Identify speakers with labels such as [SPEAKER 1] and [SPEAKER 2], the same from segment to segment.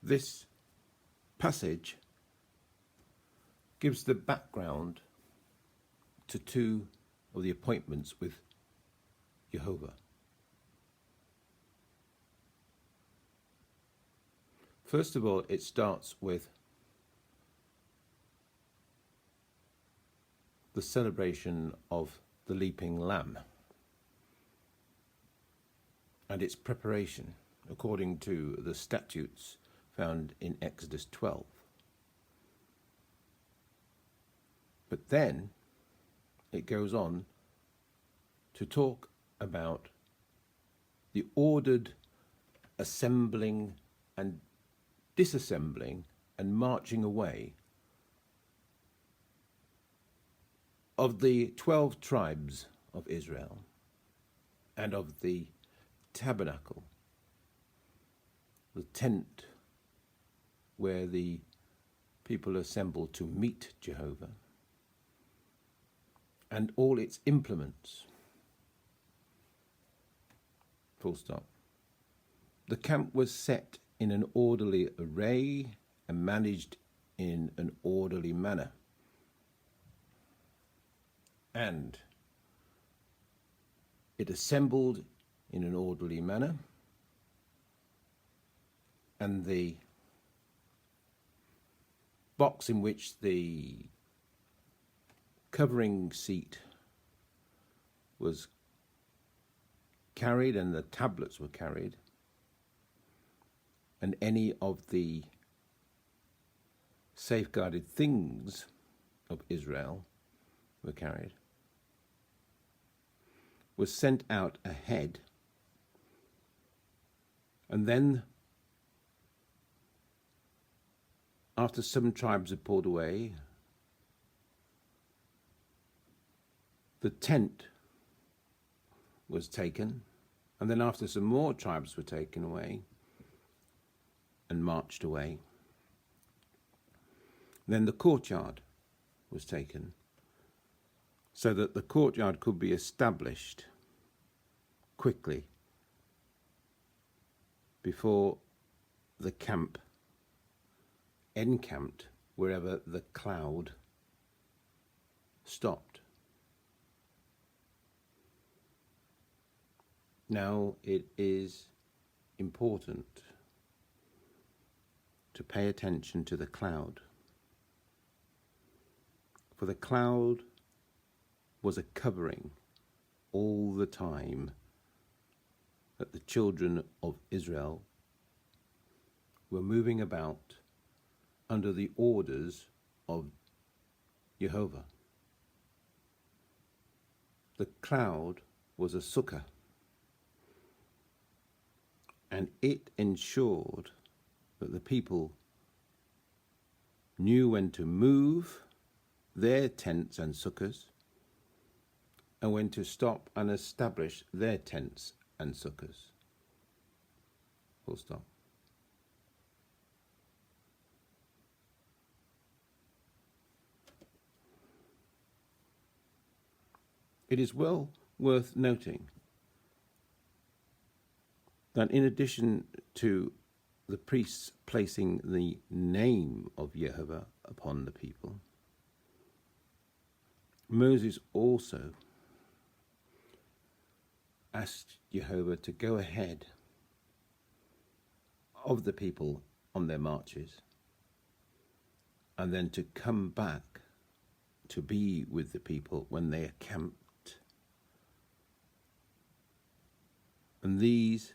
[SPEAKER 1] This passage gives the background to two of the appointments with Jehovah. First of all, it starts with the celebration of the leaping lamb and its preparation according to the statutes found in Exodus 12. But then it goes on to talk about the ordered assembling and disassembling and marching away of the 12 tribes of Israel and of the tabernacle, the tent where the people assemble to meet Jehovah, and all its implements. Full stop. The camp was set in an orderly array and managed in an orderly manner. And it assembled in an orderly manner, and the box in which the covering seat was carried and the tablets were carried, and any of the safeguarded things of Israel were carried, was sent out ahead, and then after some tribes had pulled away, the tent was taken, and then after some more tribes were taken away and marched away, then the courtyard was taken, so that the courtyard could be established quickly before the camp encamped wherever the cloud stopped. Now it is important to pay attention to the cloud, for the cloud was a covering all the time that the children of Israel were moving about under the orders of Jehovah. The cloud was a sukkah, and it ensured that the people knew when to move their tents and sukkahs and when to stop and establish their tents and sukkahs. Full stop. It is well worth noting that in addition to the priests placing the name of Jehovah upon the people, Moses also asked Jehovah to go ahead of the people on their marches and then to come back to be with the people when they are camped. And these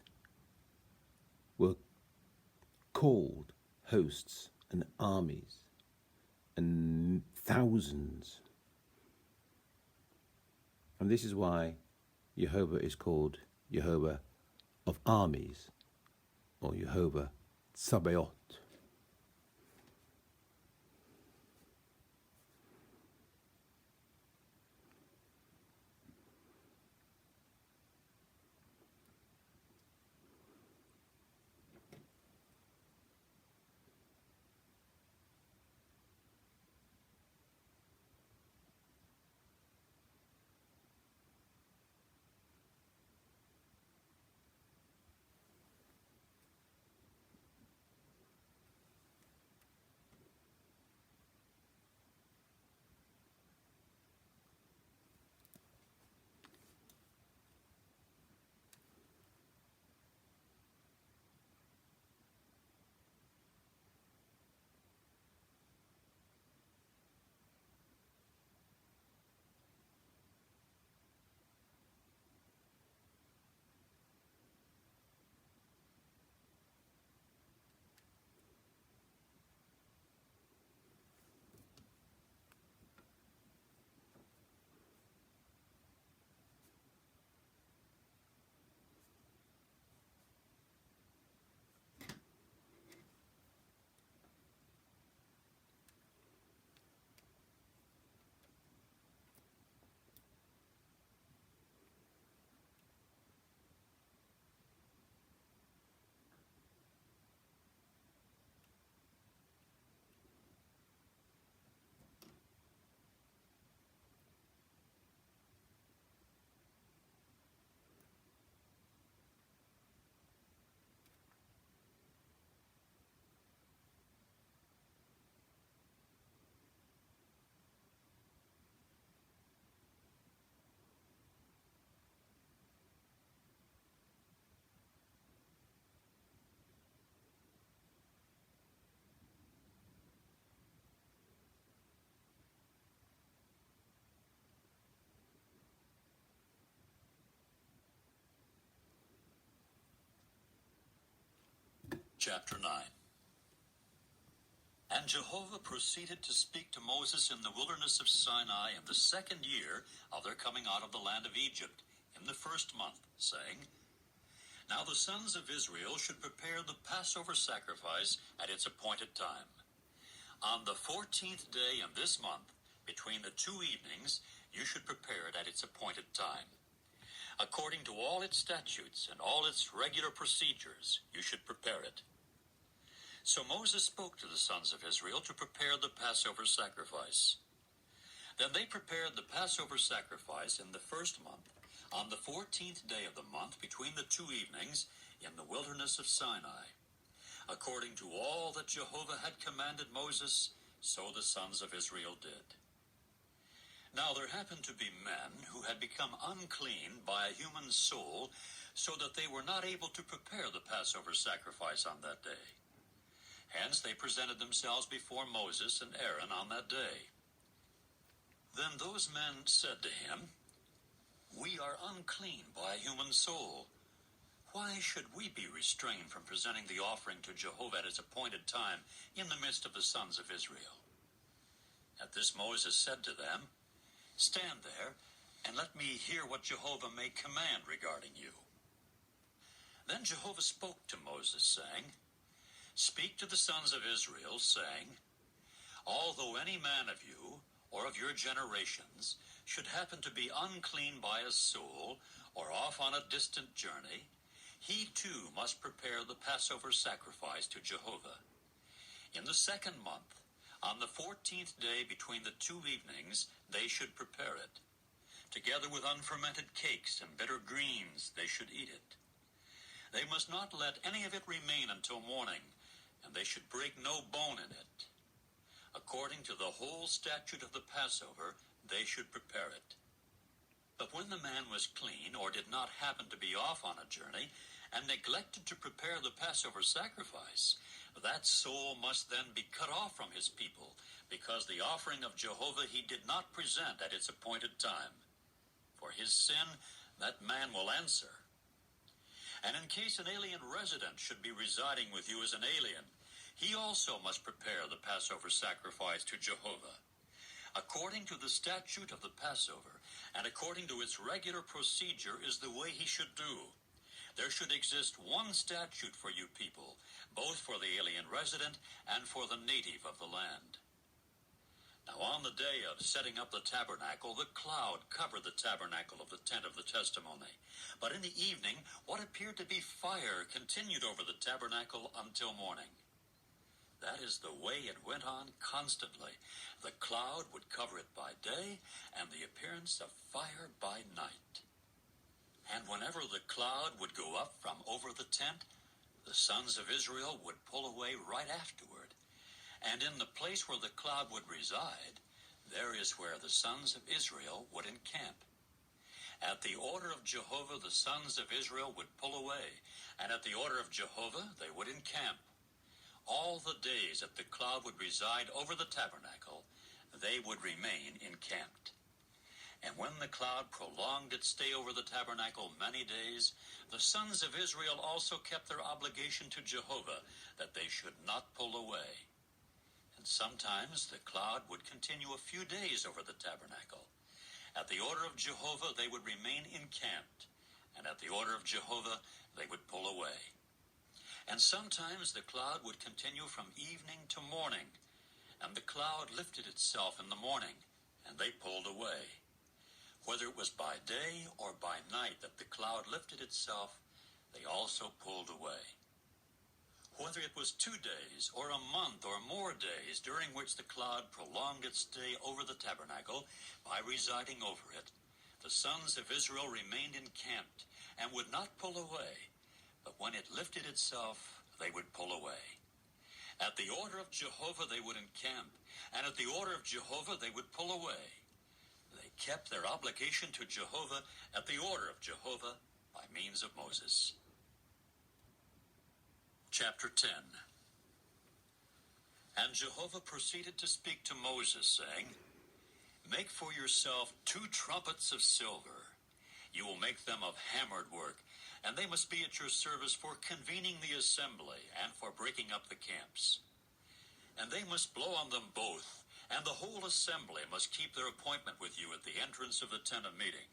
[SPEAKER 1] were called hosts and armies and thousands. And this is why Jehovah is called Jehovah of armies, or Jehovah Tsabaoth.
[SPEAKER 2] Chapter 9. And Jehovah proceeded to speak to Moses in the wilderness of Sinai in the 2nd year of their coming out of the land of Egypt, in the 1st month, saying, Now the sons of Israel should prepare the Passover sacrifice at its appointed time. On the 14th day in this month, between the 2 evenings, you should prepare it at its appointed time. According to all its statutes and all its regular procedures, you should prepare it. So Moses spoke to the sons of Israel to prepare the Passover sacrifice. Then they prepared the Passover sacrifice in the 1st month, on the 14th day of the month, between the 2 evenings, in the wilderness of Sinai. According to all that Jehovah had commanded Moses, so the sons of Israel did. Now there happened to be men who had become unclean by a human soul, so that they were not able to prepare the Passover sacrifice on that day. Hence they presented themselves before Moses and Aaron on that day. Then those men said to him, We are unclean by a human soul. Why should we be restrained from presenting the offering to Jehovah at its appointed time in the midst of the sons of Israel? At this Moses said to them, Stand there, and let me hear what Jehovah may command regarding you. Then Jehovah spoke to Moses, saying, Speak to the sons of Israel, saying, Although any man of you, or of your generations, should happen to be unclean by a soul, or off on a distant journey, he too must prepare the Passover sacrifice to Jehovah. In the 2nd month, on the 14th day between the 2 evenings, they should prepare it. Together with unfermented cakes and bitter greens, they should eat it. They must not let any of it remain until morning, and they should break no bone in it. According to the whole statute of the Passover, they should prepare it. But when the man was clean, or did not happen to be off on a journey, and neglected to prepare the Passover sacrifice, that soul must then be cut off from his people, because the offering of Jehovah he did not present at its appointed time. For his sin, that man will answer. And in case an alien resident should be residing with you as an alien, he also must prepare the Passover sacrifice to Jehovah. According to the statute of the Passover, and according to its regular procedure, is the way he should do. There should exist one statute for you people, both for the alien resident and for the native of the land. Now on the day of setting up the tabernacle, the cloud covered the tabernacle of the tent of the testimony. But in the evening, what appeared to be fire continued over the tabernacle until morning. That is the way it went on constantly. The cloud would cover it by day, and the appearance of fire by night. And whenever the cloud would go up from over the tent, the sons of Israel would pull away right afterward. And in the place where the cloud would reside, there is where the sons of Israel would encamp. At the order of Jehovah, the sons of Israel would pull away, and at the order of Jehovah, they would encamp. All the days that the cloud would reside over the tabernacle, they would remain encamped. And when the cloud prolonged its stay over the tabernacle many days, the sons of Israel also kept their obligation to Jehovah, that they should not pull away. And sometimes the cloud would continue a few days over the tabernacle. At the order of Jehovah, they would remain encamped, and at the order of Jehovah, they would pull away. And sometimes the cloud would continue from evening to morning, and the cloud lifted itself in the morning, and they pulled away. Whether it was by day or by night that the cloud lifted itself, they also pulled away. Whether it was 2 days or a month or more days during which the cloud prolonged its stay over the tabernacle by residing over it, the sons of Israel remained encamped and would not pull away, but when it lifted itself, they would pull away. At the order of Jehovah they would encamp, and at the order of Jehovah they would pull away. They kept their obligation to Jehovah at the order of Jehovah by means of Moses. Chapter 10. And Jehovah proceeded to speak to Moses, saying, Make for yourself 2 trumpets of silver. You will make them of hammered work, and they must be at your service for convening the assembly and for breaking up the camps. And they must blow on them both, and the whole assembly must keep their appointment with you at the entrance of the tent of meeting.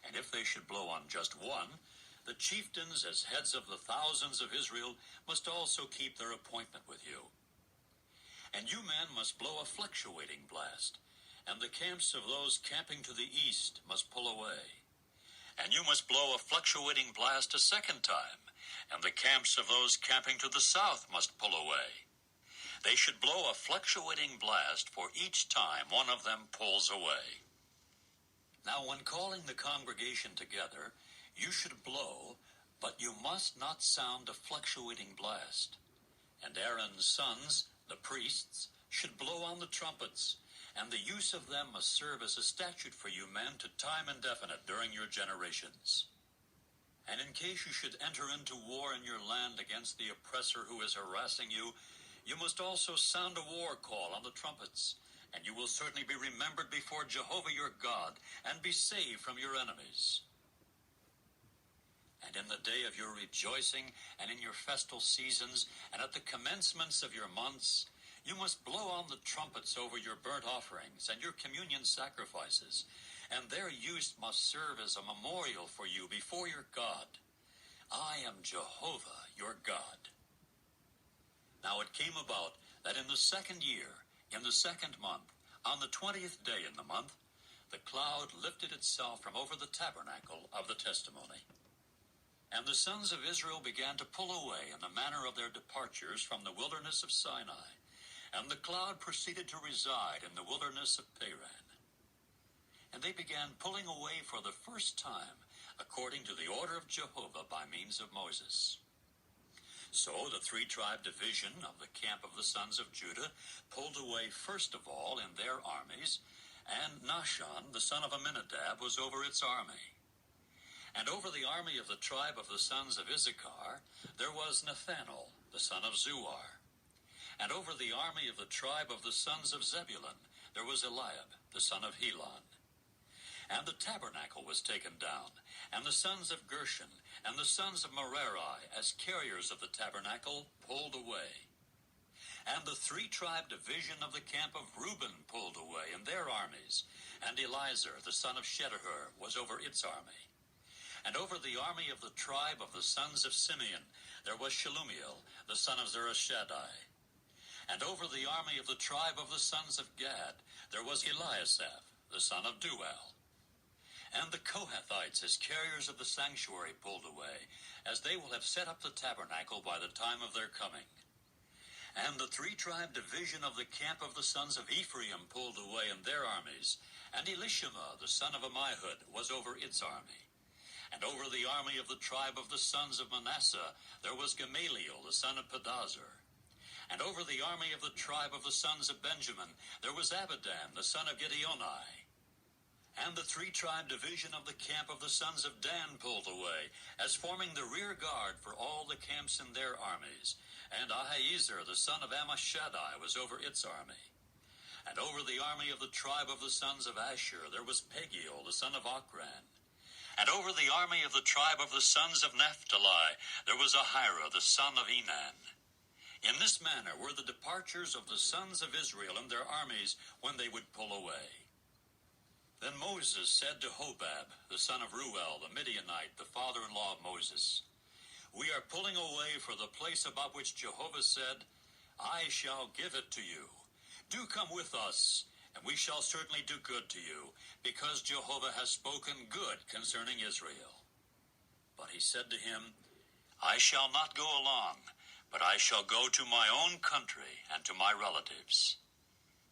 [SPEAKER 2] And if they should blow on just one, the chieftains, as heads of the thousands of Israel, must also keep their appointment with you. And you men must blow a fluctuating blast, and the camps of those camping to the east must pull away. And you must blow a fluctuating blast a second time, and the camps of those camping to the south must pull away. They should blow a fluctuating blast for each time one of them pulls away. Now, when calling the congregation together, you should blow, but you must not sound a fluctuating blast. And Aaron's sons, the priests, should blow on the trumpets, and the use of them must serve as a statute for you men to time indefinite during your generations. And in case you should enter into war in your land against the oppressor who is harassing you, you must also sound a war call on the trumpets, and you will certainly be remembered before Jehovah your God, and be saved from your enemies. And in the day of your rejoicing, and in your festal seasons, and at the commencements of your months, you must blow on the trumpets over your burnt offerings and your communion sacrifices, and their use must serve as a memorial for you before your God. I am Jehovah your God. Now it came about that in the second year, in the second month, on the 20th day in the month, the cloud lifted itself from over the tabernacle of the testimony. And the sons of Israel began to pull away in the manner of their departures from the wilderness of Sinai, and the cloud proceeded to reside in the wilderness of Paran. And they began pulling away for the first time, according to the order of Jehovah by means of Moses. So the three-tribe division of the camp of the sons of Judah pulled away first of all in their armies, and Nahshon, the son of Amminadab, was over its army. And over the army of the tribe of the sons of Issachar there was Nathanael, the son of Zuar. And over the army of the tribe of the sons of Zebulun there was Eliab, the son of Helon. And the tabernacle was taken down, and the sons of Gershon and the sons of Merari, as carriers of the tabernacle, pulled away. And the three-tribe division of the camp of Reuben pulled away in their armies, and Elizur, the son of Shedehur, was over its army. And over the army of the tribe of the sons of Simeon there was Shelumiel, the son of Zurishaddai. And over the army of the tribe of the sons of Gad there was Eliasaph, the son of Dual. And the Kohathites, as carriers of the sanctuary, pulled away, as they will have set up the tabernacle by the time of their coming. And the three-tribe division of the camp of the sons of Ephraim pulled away in their armies, and Elishama, the son of Ammihud, was over its army. And over the army of the tribe of the sons of Manasseh there was Gamaliel, the son of Pedazur. And over the army of the tribe of the sons of Benjamin there was Abidan, the son of Gideoni. And the three-tribe division of the camp of the sons of Dan pulled away, as forming the rear guard for all the camps in their armies. And Ahiezer, the son of Ammishaddai, was over its army. And over the army of the tribe of the sons of Asher there was Pagiel, the son of Ochran. And over the army of the tribe of the sons of Naphtali there was Ahira, the son of Enan. In this manner were the departures of the sons of Israel and their armies when they would pull away. Then Moses said to Hobab, the son of Ruel, the Midianite, the father-in-law of Moses, "We are pulling away for the place about which Jehovah said, 'I shall give it to you.' Do come with us, and we shall certainly do good to you, because Jehovah has spoken good concerning Israel." But he said to him, "I shall not go along, but I shall go to my own country and to my relatives."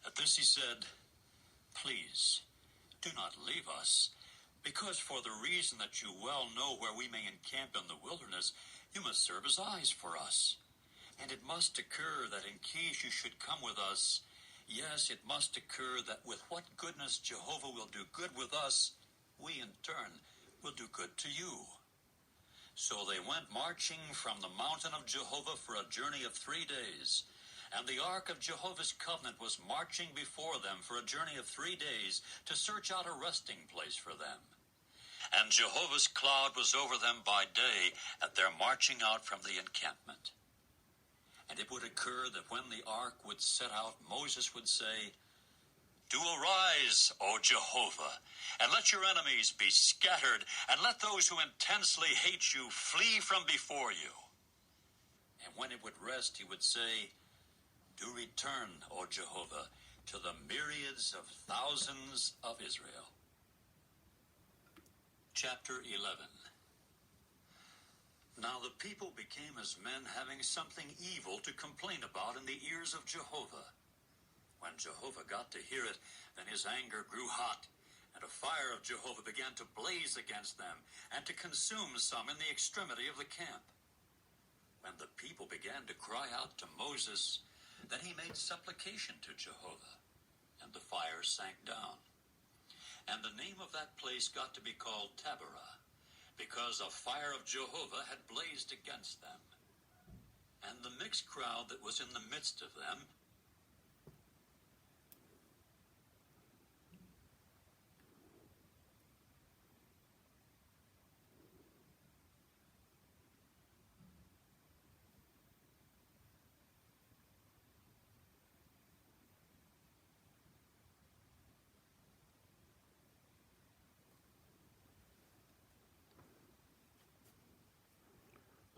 [SPEAKER 2] At this he said, "Please, do not leave us, because for the reason that you well know where we may encamp in the wilderness, you must serve as eyes for us. And it must occur that in case you should come with us, yes, it must occur that with what goodness Jehovah will do good with us, we in turn will do good to you." So they went marching from the mountain of Jehovah for a journey of 3 days. And the ark of Jehovah's covenant was marching before them for a journey of 3 days to search out a resting place for them. And Jehovah's cloud was over them by day at their marching out from the encampment. And it would occur that when the ark would set out, Moses would say, "Do arise, O Jehovah, and let your enemies be scattered, and let those who intensely hate you flee from before you." And when it would rest, he would say, "Do return, O Jehovah, to the myriads of thousands of Israel." Chapter 11. Now the people became as men having something evil to complain about in the ears of Jehovah. When Jehovah got to hear it, then his anger grew hot, and a fire of Jehovah began to blaze against them, and to consume some in the extremity of the camp. When the people began to cry out to Moses, then he made supplication to Jehovah, and the fire sank down. And the name of that place got to be called Taberah, because a fire of Jehovah had blazed against them. And the mixed crowd that was in the midst of them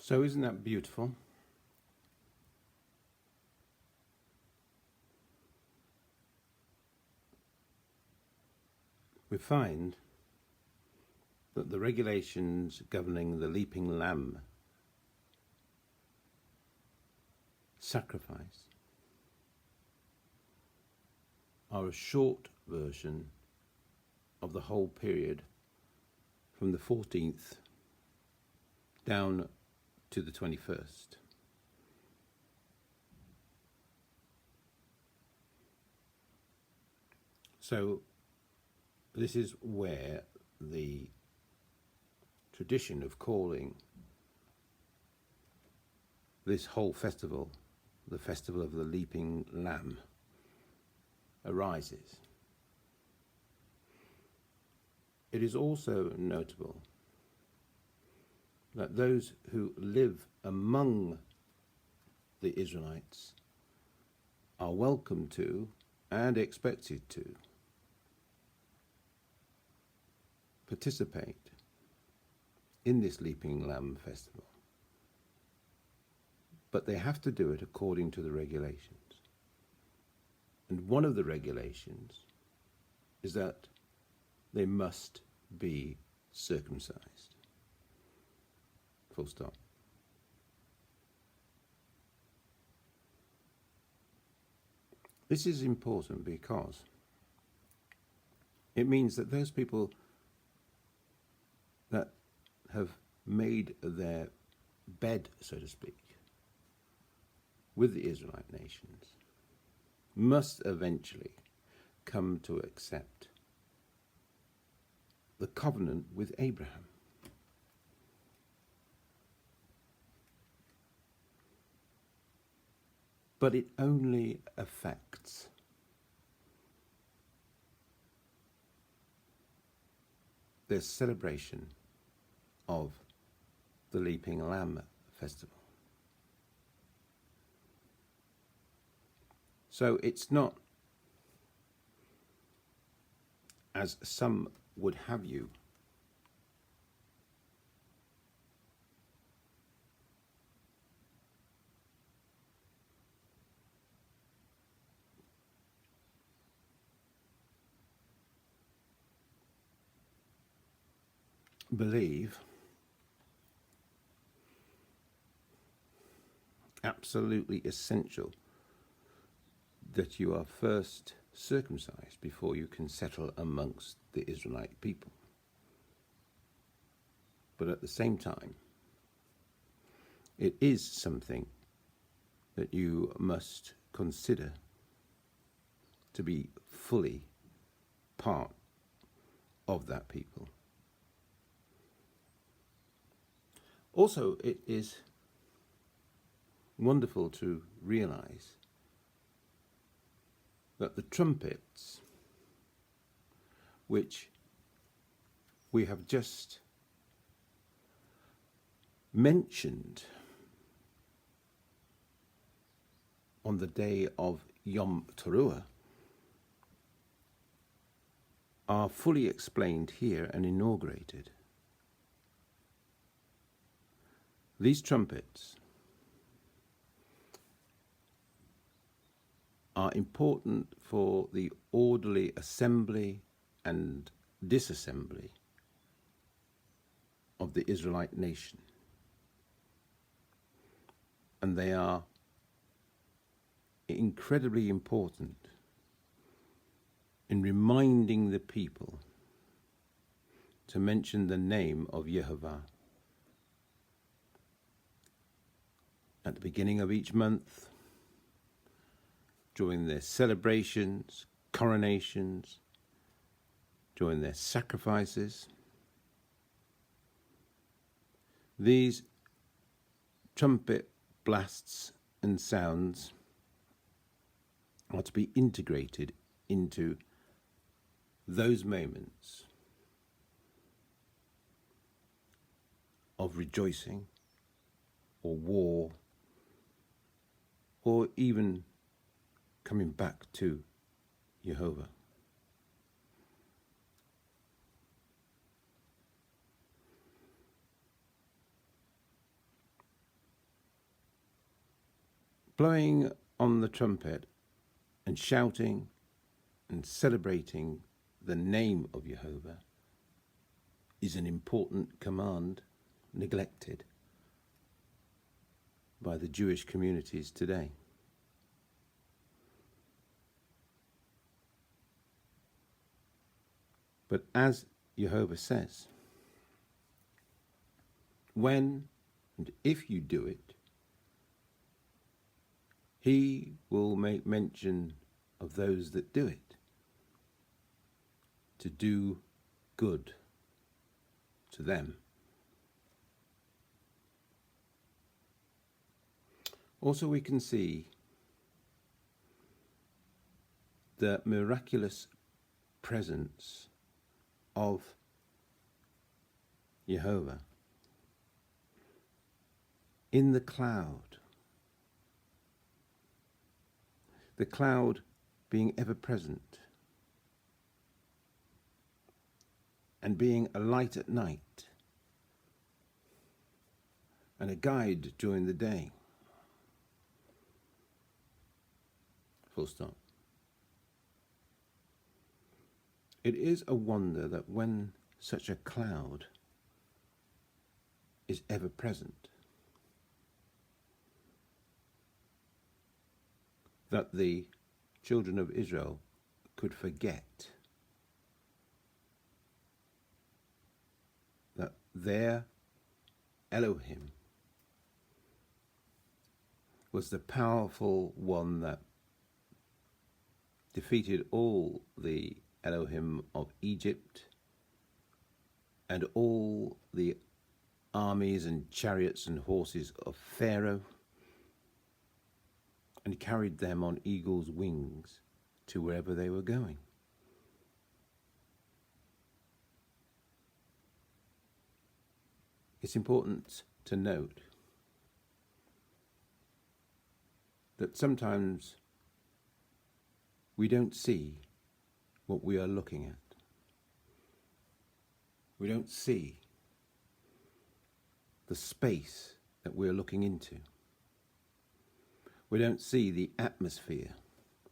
[SPEAKER 1] So isn't that beautiful? We find that the regulations governing the leaping lamb sacrifice are a short version of the whole period from the 14th down to the 21st. So this is where the tradition of calling this whole festival the Festival of the Leaping Lamb arises. It is also notable that those who live among the Israelites are welcome to and expected to participate in this Leaping Lamb festival. But they have to do it according to the regulations. And one of the regulations is that they must be circumcised. Full stop. This is important because it means that those people that have made their bed, so to speak, with the Israelite nations must eventually come to accept the covenant with Abraham. But it only affects their celebration of the Leaping Lamb festival. So it's not, as some would have you, believe absolutely essential that you are first circumcised before you can settle amongst the Israelite people. But at the same time, it is something that you must consider to be fully part of that people. Also, it is wonderful to realize that the trumpets which we have just mentioned on the day of Yom Teruah are fully explained here and inaugurated. These trumpets are important for the orderly assembly and disassembly of the Israelite nation. And they are incredibly important in reminding the people to mention the name of Yehovah at the beginning of each month, during their celebrations, coronations, during their sacrifices. These trumpet blasts and sounds are to be integrated into those moments of rejoicing or war, or even coming back to Jehovah. Blowing on the trumpet and shouting and celebrating the name of Jehovah is an important command neglected by the Jewish communities today. But as Jehovah says, when and if you do it, he will make mention of those that do it, to do good to them. Also, we can see the miraculous presence of Jehovah in the cloud being ever present and being a light at night and a guide during the day. Full stop. It is a wonder that when such a cloud is ever present, that the children of Israel could forget that their Elohim was the powerful one that defeated all the Elohim of Egypt and all the armies and chariots and horses of Pharaoh, and carried them on eagle's wings to wherever they were going. It's important to note that sometimes we don't see what we are looking at. We don't see the space that we're looking into. We don't see the atmosphere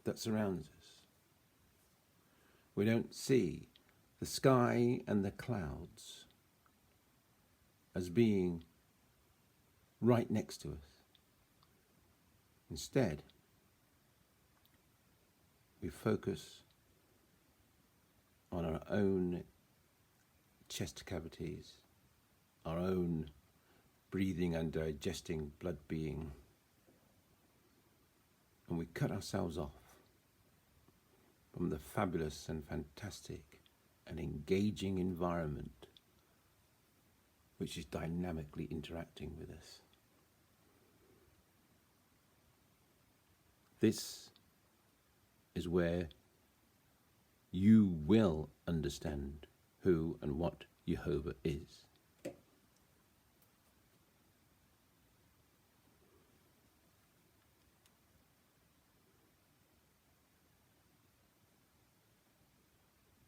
[SPEAKER 1] that surrounds us. We don't see the sky and the clouds as being right next to us. Instead, we focus on our own chest cavities, our own breathing and digesting blood being, and we cut ourselves off from the fabulous and fantastic and engaging environment which is dynamically interacting with us. This is where you will understand who and what Jehovah is.